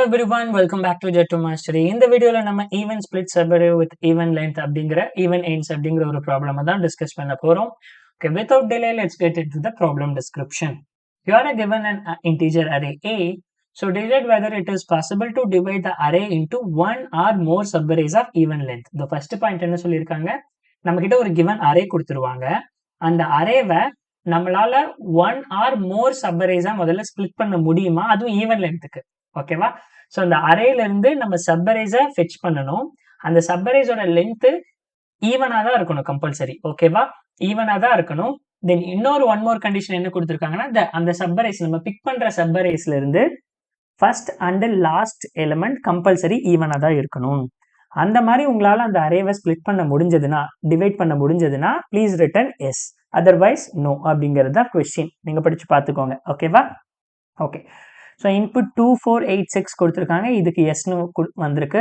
everyone, welcome back to Jet to Mastery. இந்த வீடியோல நம்ம even split subarray with even length அப்படிங்கிற even ends அப்படிங்கிற ஒரு ப்ராப்ளம் தான் டிஸ்கஸ் பண்ண போறோம். Okay, without delay, let's get into the problem description. You are given an integer array A. So decide whether it is possible to divide the array into one or more subarrays of even length. The first point என்ன சொல்லியிருக்காங்க, நம்ம கிட்ட ஒரு given array கொடுத்துருவாங்க. அந்த அரேவை நம்மளால one R மோர் சப்பரேஸா முதல்ல split பண்ண முடியுமா, அதுவும் ஈவன் லென்த்துக்கு. ஓகேவா? ஸோ அந்த அரேல இருந்து நம்ம சப்பரேஸை ஃபெச் பண்ணணும். அந்த சப்பரேஸோட லென்த் ஈவனா தான் இருக்கணும் கம்பல்சரி. ஓகேவா? ஈவனா தான் இருக்கணும். தென் இன்னொரு ஒன் மோர் கண்டிஷன் என்ன கொடுத்துருக்காங்கன்னா, அந்த சப்பரேஸ் நம்ம பிக் பண்ற சப்பரேஸ்ல இருந்து first and last element compulsory ஈவனா தான் இருக்கணும். அந்த மாதிரி உங்களால அந்த அரேவை ஸ்பிளிட் பண்ண முடிஞ்சதுன்னா, டிவைட் பண்ண முடிஞ்சதுன்னா please return yes, otherwise no அப்படிங்கிறது தான் கொஸ்டின். நீங்க படிச்சு பார்த்துக்கோங்க. ஓகேவா? ஓகே. ஸோ இன்புட் 2486 கொடுத்துருக்காங்க, இதுக்கு எஸ்னு வந்திருக்கு.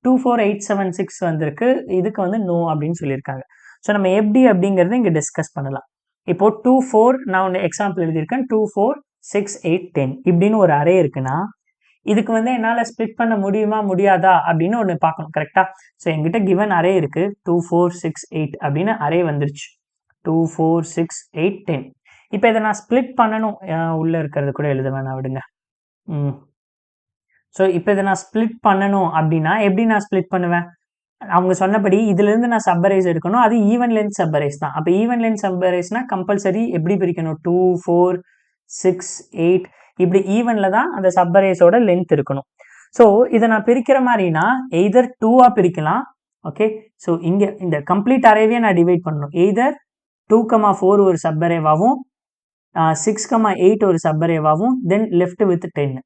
24876 வந்திருக்கு, இதுக்கு வந்து நோ அப்படின்னு சொல்லியிருக்காங்க. ஸோ நம்ம எப்படி அப்படிங்கிறத இங்கே டிஸ்கஸ் பண்ணலாம். இப்போ 24 நான் ஒன்று எக்ஸாம்பிள் எழுதியிருக்கேன். 24681 இப்படின்னு ஒரு அரே இருக்குன்னா, இதுக்கு வந்து என்னால் ஸ்பிளிட் பண்ண முடியுமா முடியாதா அப்படின்னு ஒன்று பார்க்கணும். கரெக்டா? ஸோ என்கிட்ட கிவன் அரே இருக்கு, 2468 அப்படின்னு அரே வந்துருச்சு. 24681 இப்போ இதை நான் ஸ்பிளிட் பண்ணணும். உள்ள இருக்கிறது கூட எழுத வேணாம், விடுங்க. ஸோ இப்போ இதை நான் ஸ்பிளிட் பண்ணணும் அப்படின்னா எப்படி நான் ஸ்பிளிட் பண்ணுவேன்? அவங்க சொன்னபடி இதுல இருந்து நான் சப்பரேஸ் எடுக்கணும், அது ஈவன் லென்த் சப்பரேஸ் தான். அப்போ ஈவன் லென்த் சப்பரேஸ்னா கம்பல்சரி எப்படி பிரிக்கணும்? 2 4 6 8 இப்படி ஈவன்ல தான் அந்த சப்பரேஸோட லென்த் இருக்கணும். ஸோ இதை நான் பிரிக்கிற மாதிரினா எய்தர் 2ஆ பிரிக்கலாம். ஓகே. ஸோ இங்க இந்த கம்ப்ளீட் அரேவே நான் டிவைட் பண்ணணும். எய்தர் 2,4 ஒரு சப்பரேவாகவும் 6,8 ஒரு சப்பரேவாகவும் தென் லெஃப்ட் வித் 10.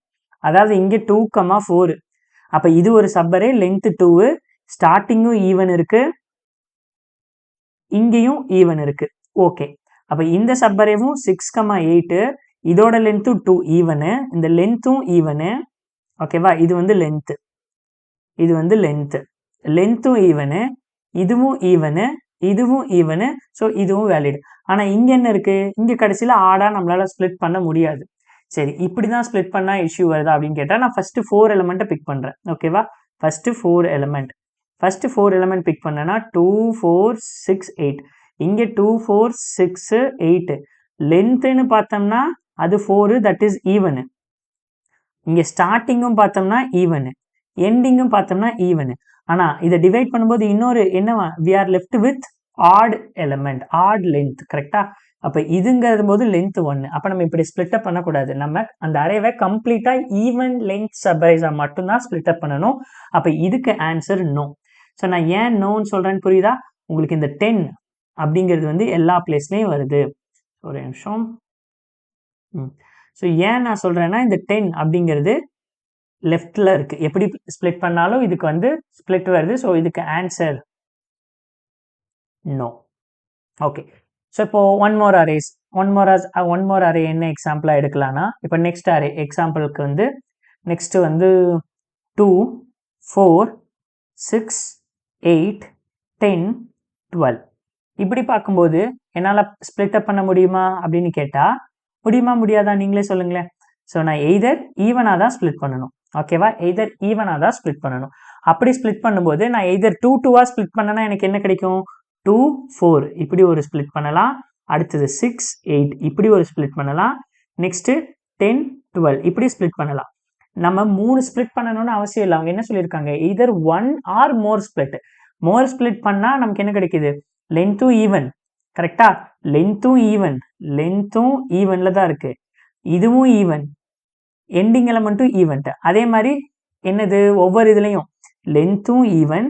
அதாவது இங்க 2,4 அப்ப இது ஒரு சப்பரே, லென்த் 2, ஸ்டார்டிங்கும் ஈவன் இருக்கு, இங்கேயும் ஈவன் இருக்கு. ஓகே. அப்ப இந்த சப்பரேவும் 6,8 இதோட லென்த்தும் 2 ஈவனு, இந்த லென்த்தும் ஈவனு. ஓகேவா? இது வந்து லென்த், இது வந்து லென்த், லென்த்தும் ஈவனு, இதுவும் ஈவனு, இதுவும் ஈவனு. ஸோ இதுவும் வேலிட். ஆனா இங்க என்ன இருக்கு? இங்க கடைசியில ஆடா நம்மளால ஸ்பிளிட் பண்ண முடியாது. சரி, இப்படிதான் ஸ்பிளிட் பண்ணா இஷ்யூ வருதா அப்படின்னு கேட்டா, நான் ஃபர்ஸ்ட் 4 எலிமெண்ட்டை பிக் பண்றேன். ஓகேவா? ஃபர்ஸ்ட் 4 எலிமெண்ட் பிக் பண்ணனா 2 4 6 8. இங்க 2 4 6 8 லென்த்னு பார்த்தோம்னா அது 4, தட் இஸ் ஈவனு. இங்க ஸ்டார்டிங்கும் பார்த்தோம்னா ஈவனு, எண்டிங்கும் பார்த்தோம்னா ஈவனு. ஆனா இதை டிவைட் பண்ணும்போது இன்னொரு என்னவா, we are left with odd element, odd length. கரெக்டா? அப்ப இதுங்கிறது போது லென்த் 1. அப்ப நம்ம இப்படி ஸ்பிளிட் அப் பண்ணக்கூடாது. நம்ம அந்த அரேவை கம்ப்ளீட்டா ஈவன் லென்த் சப்பரேஸா மட்டும்தான் ஸ்பிளிட் அப் பண்ணணும். அப்ப இதுக்கு ஆன்சர் நோ. ஸோ நான் ஏன் நோன்னு சொல்றேன்னு புரியுதா உங்களுக்கு? இந்த 10 அப்படிங்கிறது வந்து எல்லா பிளேஸ்லயும் வருது. ஒரு நிமிஷம். ஸோ ஏன் நான் சொல்றேன்னா, இந்த 10 அப்படிங்கிறது லெஃப்ட்ல இருக்கு, எப்படி ஸ்பிளிட் பண்ணாலும் இதுக்கு வந்து ஸ்பிளிட் வருது. ஸோ இதுக்கு ஆன்சர் நோ. ஓகே. ஸோ இப்போ ஒன் மோர் அரே என்ன எக்ஸாம்பிளா எடுக்கலாம்னா, இப்போ நெக்ஸ்ட் அரே எக்ஸாம்பிளுக்கு வந்து நெக்ஸ்ட் வந்து 2 4 6 8 10 12 இப்படி பார்க்கும்போது என்னால் ஸ்பிளிட் அப் பண்ண முடியுமா அப்படின்னு கேட்டா, முடியுமா முடியாதா நீங்களே சொல்லுங்களேன். ஸோ நான் எய்தர் ஈவனா தான் ஸ்பிளிட் பண்ணணும். ஓகேவா? எய்தர் ஈவனா தான் ஸ்பிளிட் பண்ணணும். அப்படி ஸ்பிளிட் பண்ணும்போது நான் எய்தர் 2 2வா ஸ்பிளிட் பண்ணனா எனக்கு என்ன கிடைக்கும்? 2 4 இப்படி ஒரு ஸ்பிளிட் பண்ணலாம். அடுத்தது 6 8 இப்படி ஒரு ஸ்பிளிட் பண்ணலாம். நெக்ஸ்ட் 10 12 இப்படி ஸ்பிளிட் பண்ணலாம். நம்ம 3 ஸ்பிளிட் பண்ணணும்னு அவசியம் இல்லை. அவங்க என்ன சொல்லியிருக்காங்க? எய்தர் 1 ஆர் மோர் ஸ்பிளிட். மோர் ஸ்பிளிட் பண்ணா நமக்கு என்ன கிடைக்குது? லென்த்தும் ஈவன். கரெக்டா? லென்த்தும் ஈவன்ல தான் இருக்கு, இதுவும் ஈவன், எண்டிங் எலமெண்ட்டும் ஈவன். அதே மாதிரி என்னது, ஒவ்வொரு இதுலையும் லென்த்தும் ஈவன்,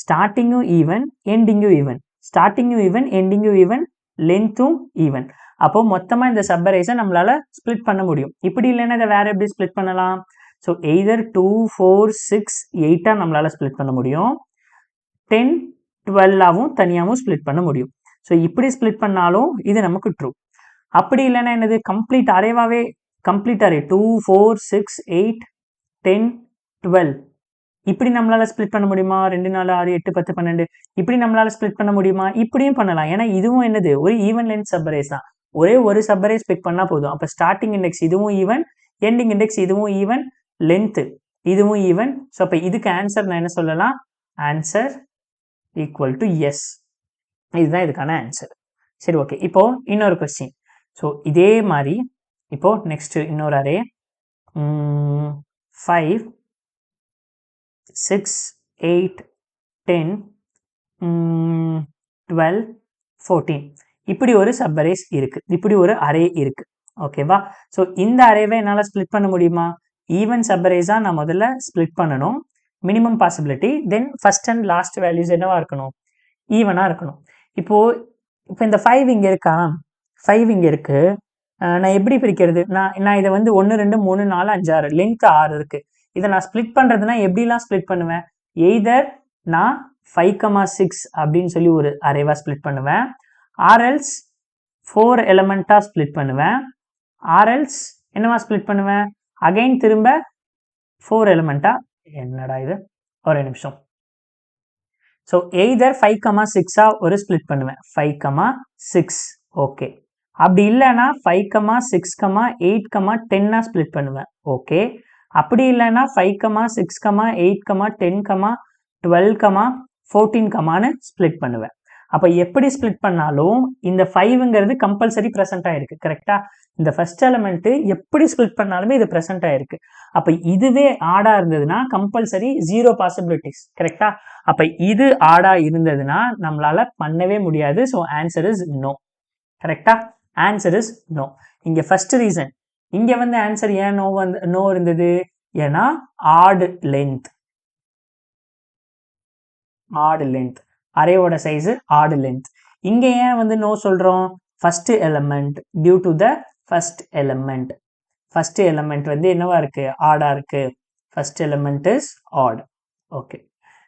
ஸ்டார்டிங்கும் ஈவன், எண்டிங்கும் ஈவன், ஸ்டார்டிங்கும் ஈவன், எண்டிங்கும் ஈவன், லென்த்தும் ஈவன். அப்போ மொத்தமா இந்த சப்பரேஸை நம்மளால ஸ்பிளிட் பண்ண முடியும். இப்படி இல்லைன்னா இதை வேற எப்படி ஸ்பிளிட் பண்ணலாம்? ஸோ எய்தர் 2 4 6 8 நம்மளால ஸ்பிளிட் பண்ண முடியும், 10 12ஆவும் தனியாகவும் ஸ்பிளிட் பண்ண முடியும். ஸோ இப்படி ஸ்பிளிட் பண்ணாலும் இது நமக்கு ட்ரூ. அப்படி இல்லைன்னா என்னது, கம்ப்ளீட் அரேவாவே, கம்ப்ளீட் அரே 2 4 6 8 10 12 இப்படி நம்மளால ஸ்பிளிட் பண்ண முடியுமா? 2 4 6 8 10 12 இப்படி நம்மளால ஸ்பிளிட் பண்ண முடியுமா? இப்படியும் பண்ணலாம். ஏன்னா இதுவும் என்னது, ஒரு ஈவன் லென்த் சப்பரேஸ் தான். ஒரே ஒரு சப்பரேஸ் பிக் பண்ணா போதும். அப்ப ஸ்டார்டிங் இண்டெக்ஸ் இதுவும் ஈவன், எண்டிங் இண்டெக்ஸ் இதுவும் ஈவன், லென்த்து இதுவும் ஈவன். ஸோ அப்போ இதுக்கு ஆன்சர் நான் என்ன சொல்லலாம், ஆன்சர் ஈக்குவல் டு எஸ். இதுதான் இதுக்கான ஆன்சர். சரி, ஓகே. இப்போ இன்னொரு கொஸ்டின். ஸோ இதே மாதிரி இப்போ நெக்ஸ்ட் இன்னொரு அரே 5 6 8 10 12 14 இப்படி ஒரு சப்அரேஸ் இருக்கு, இப்படி ஒரு அரே இருக்கு. ஓகேவா? ஸோ இந்த அரேவை என்னால் ஸ்ப்ளிட் பண்ண முடியுமா? ஈவன் சப்அரேஸாக நான் முதல்ல ஸ்ப்ளிட் பண்ணணும், minimum possibility. Then first and last values என்னவா இருக்கணும், ஈவனாக இருக்கணும். இப்போ இந்த 5 இங்கே இருக்கா, 5 இங்கே இருக்கு. நான் எப்படி பிரிக்கிறது? நான் இதை வந்து 1 2 3 4 5 6 லென்த் 6 இருக்கு. இதை நான் ஸ்ப்ளிட் பண்ணுறதுனா எப்படிலாம் ஸ்ப்ளிட் பண்ணுவேன்? எய்தர் நான் 5,6 அப்படின்னு சொல்லி ஒரு அரேவா ஸ்ப்ளிட் பண்ணுவேன், ஆர்எல்ஸ் 4 எலமெண்ட்டாக ஸ்ப்ளிட் பண்ணுவேன், ஆர்எல்ஸ் என்னவா ஸ்ப்ளிட் பண்ணுவேன், அகைன் திரும்ப 4 எலமெண்ட்டா. என்னடா இது, ஒரே நிமிஷம். ஸோ எய்தர் 5,6 ஒரு ஸ்ப்ளிட் பண்ணுவேன், 5,6. ஓகே. அப்படி இல்லைன்னா 5,6, 8, 10 ஸ்ப்ளிட் பண்ணுவேன். ஓகே. அப்படி இல்லைன்னா 5,6, 8, 10, 12, 14 ஸ்ப்ளிட் பண்ணுவேன். அப்போ எப்படி ஸ்ப்ளிட் பண்ணாலும் இந்த 5ங்கிறது கம்பல்சரி ப்ரெசென்ட் ஆயிருக்கு. கரெக்டா? இந்த ஃபர்ஸ்ட் எலிமெண்ட் எப்படி ஸ்ப்ளிட் பண்ணாலுமே இது ப்ரெசென்ட் ஆயிருக்கு. அப்போ இதுவே ஆடா இருந்ததுன்னா கம்பல்சரி 0 பாசிபிலிட்டிஸ். கரெக்டா? அப்போ இது ஆடா இருந்ததுன்னா நம்மளால பண்ணவே முடியாது. So answer is no. கரெக்டா? Answer is no. இங்க ஃபர்ஸ்ட் ரீசன், இங்க வந்து ஆன்சர் ஏன் நோ இருந்தது, ஏன்னா ஆட் லென்த். அரேவோட சைஸ் ஆட் லென்த். இங்க ஏன் வந்து நோ சொல்றோம், first element, due to the first element. First element வந்து என்னவா இருக்கு, ஆடா இருக்கு. First element is odd. Okay.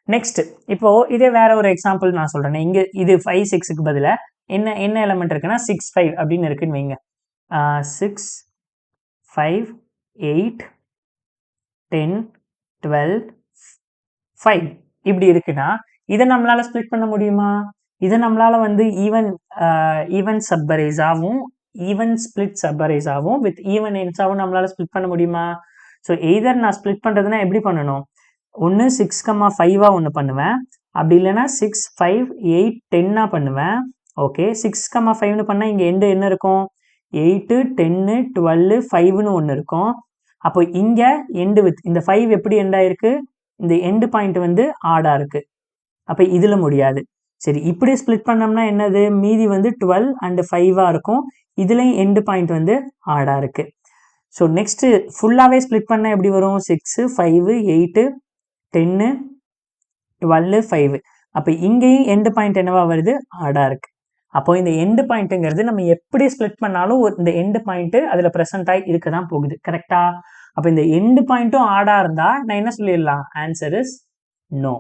Next இப்போ இதே வேற ஒரு எக்ஸாம்பிள் நான் சொல்றேன். இங்க இது 5 6க்கு பதிலா என்ன எலிமெண்ட் இருக்குன்னா 6 5 அப்படின்னு இருக்குன்னு வைங்க. 6 5 8 10 12 5 இப்படி இருக்குன்னா இதை நம்மளால ஸ்ப்ளிட் பண்ண முடியுமா? இதை நம்மளால வந்து ஈவன் சப்அரேஸாவும் ஈவன் ஸ்பிளிட் சப்அரேஸாவும் வித் ஈவன் எண்ட்ஸாவும் நம்மளால ஸ்ப்ளிட் பண்ண முடியுமா? ஸோ எய்தர் நான் ஸ்ப்ளிட் பண்றதுன்னா எப்படி பண்ணணும், ஒன்று 6,5 ஒன்று பண்ணுவேன், அப்படி இல்லைன்னா 6 5 8 10 பண்ணுவேன். ஓகே. 6,5 பண்ணால் இங்கே எண்டு என்ன இருக்கும், 8 10 12 5ன்னு ஒன்று இருக்கும். அப்போ இங்கே எண்டு வித் இந்த 5 எப்படி எண்டாயிருக்கு, இந்த எண்டு பாயிண்ட் வந்து ஆடா இருக்கு. அப்போ இதில் முடியாது. சரி, இப்படி ஸ்ப்ளிட் பண்ணோம்னா என்னது, மீதி வந்து 12 அண்ட் 5 இருக்கும். இதுலேயும் எண்டு பாயிண்ட் வந்து ஆடா இருக்கு. ஸோ நெக்ஸ்ட் ஃபுல்லாகவே ஸ்ப்ளிட் பண்ணால் எப்படி வரும், 6 5 8 10 12 5. அப்போ இங்கேயும் எண்டு பாயிண்ட் என்னவா வருது, ஆடா இருக்கு. அப்போ இந்த எண்டு பாயிண்ட்டுங்கிறது நம்ம எப்படி ஸ்ப்ளிட் பண்ணாலும் இந்த எண்டு பாயிண்ட் அதில் ப்ரெசென்ட் ஆகி இருக்க தான் போகுது. கரெக்டா? அப்போ இந்த எண்டு பாயிண்ட்டும் ஆடா இருந்தா நான் என்ன சொல்லிடலாம், ஆன்சர் இஸ் நோ.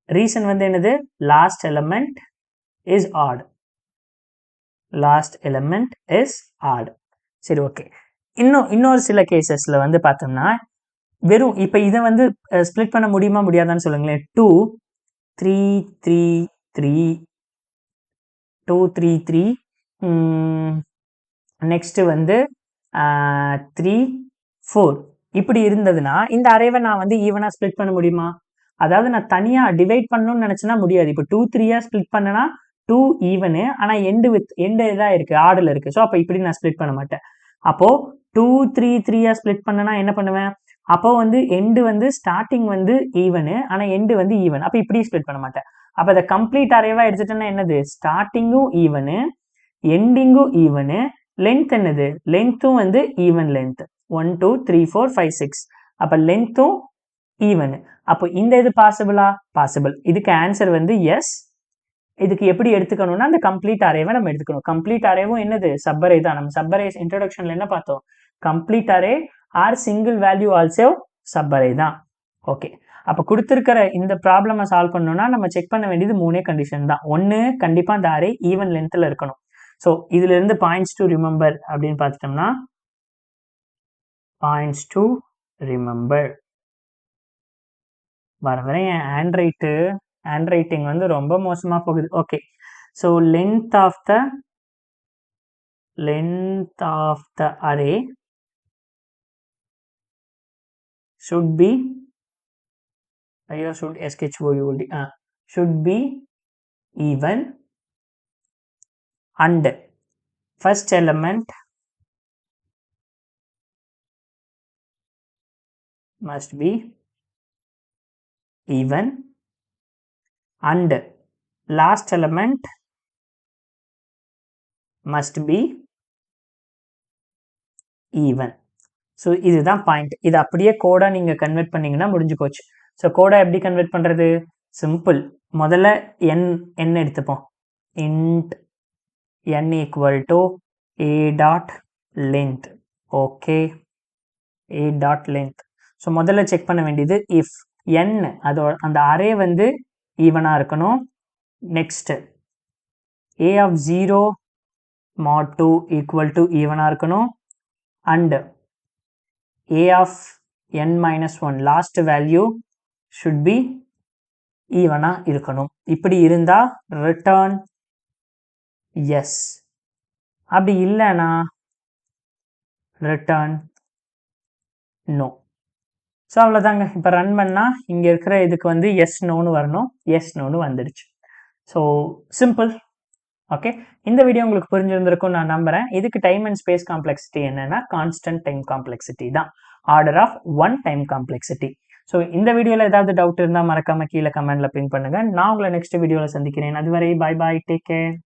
ரீசன் வந்து என்னது, last element is odd. Last element is odd. சரி, ஓகே. இன்னொரு சில கேசஸ்ல வந்து பார்த்தோம்னா வெறும் இப்போ இதை வந்து ஸ்ப்ளிட் பண்ண முடியுமா முடியாதான்னு சொல்லுங்களேன். 2 3 3 3 2 3 3 நெக்ஸ்ட் வந்து 3 4 இப்படி இருந்ததுன்னா இந்த அரேவை நான் வந்து ஈவனா ஸ்ப்ளிட் பண்ண முடியுமா? அதாவது நான் தனியா டிவைட் பண்ணணும்னு நினைச்சேன்னா முடியாது. இப்போ 2 3 ஸ்ப்ளிட் பண்ணனா 2 ஈவனு, ஆனா எண்டு இதா இருக்கு, ஆர்டர்ல இருக்கு. ஸோ அப்போ இப்படி நான் ஸ்ப்ளிட் பண்ண மாட்டேன். அப்போ 2 3 3 ஸ்ப்ளிட் பண்ணனா என்ன பண்ணுவேன், அப்போ வந்து எண்டு வந்து ஸ்டார்டிங் வந்து ஈவனு, ஆனா எண்டு வந்து ஈவன். அப்போ இப்படி ஸ்ப்ளிட் பண்ண மாட்டேன். அப்போ அதை கம்ப்ளீட் அரேவா எடுத்துட்டேன்னா என்னது, ஸ்டார்டிங்கும் ஈவனு, எண்டிங்கும் ஈவனு, லென்த் என்னது, லென்த்தும் வந்து ஈவன் லென்த் 1 2 3 4 5 6. அப்போ லென்த்தும் ஈவனு. அப்போ இந்த இது பாசிபிளா, பாசிபிள். இதுக்கு ஆன்சர் வந்து எஸ். இதுக்கு எப்படி எடுத்துக்கணும்னா அந்த கம்ப்ளீட் அரேவை நம்ம எடுத்துக்கணும். கம்ப்ளீட் அரேவும் என்னது, சப்பரே தான். நம்ம சப்பரே இன்ட்ரோடக்ஷன்ல என்ன பார்த்தோம், complete array or single value also subarray தான். ஓகே. அப்போ கொடுத்துருக்கிற இந்த ப்ராப்ளமை சால்வ் பண்ணணும்னா நம்ம செக் பண்ண வேண்டியது 3 கண்டிஷன் தான். ஒன்று, கண்டிப்பாக இந்த அரே ஈவன் லென்த்தில் இருக்கணும். ஸோ இதுல இருந்து பாயிண்ட்ஸ் டு ரிமெம்பர் அப்படின்னு பார்த்துட்டோம்னா, பாயிண்ட்ஸ் டு ரிமெம்பர் வர வர என் ஹேண்ட் ரைட்டிங் வந்து ரொம்ப மோசமாக போகுது. Okay. So length of the array should be should SHOULD should be even and first element must be even and last element must be even. So இதுதான் point. இது அப்படியே கோடாக நீங்கள் கன்வெர்ட் பண்ணிங்கன்னா முடிஞ்சு போச்சு. ஸோ கோடாக எப்படி கன்வெர்ட் பண்ணுறது? சிம்பிள். முதல்ல n எடுத்துப்போம். int n equal to a dot length. Okay, a dot length. So முதல்ல செக் பண்ண வேண்டியது if n அந்த அரே வந்து ஈவனாக இருக்கணும். Next a of 0 mod 2 equal to ஈவனாக இருக்கணும். and a of n minus 1 last value should be ஈவனா இருக்கணும். இப்படி இருந்தா return yes. அப்படி இல்லைனா return no. ஸோ அவ்வளோதாங்க. இப்போ ரன் பண்ணால் இங்கே இருக்கிற இதுக்கு வந்து எஸ் நோன்னு வரணும். எஸ் நோன்னு வந்துடுச்சு. So simple. ஓகே, இந்த வீடியோ உங்களுக்கு புரிஞ்சிருந்திருக்கும் நான் நம்புறேன். இதுக்கு டைம் அண்ட் ஸ்பேஸ் காம்ப்ளெக்சிட்டி என்னன்னா கான்ஸ்டன்ட் டைம் காம்ப்ளெக்சிட்டி தான், order of 1 time complexity. So இந்த வீடியோவில் ஏதாவது டவுட் இருந்தால் மறக்காம கீழே கமெண்ட்ல பின் பண்ணுங்க. நான் உங்களை நெக்ஸ்ட் வீடியோவில் சந்திக்கிறேன். அதுவரை பாய் பாய், டேக் கேர்.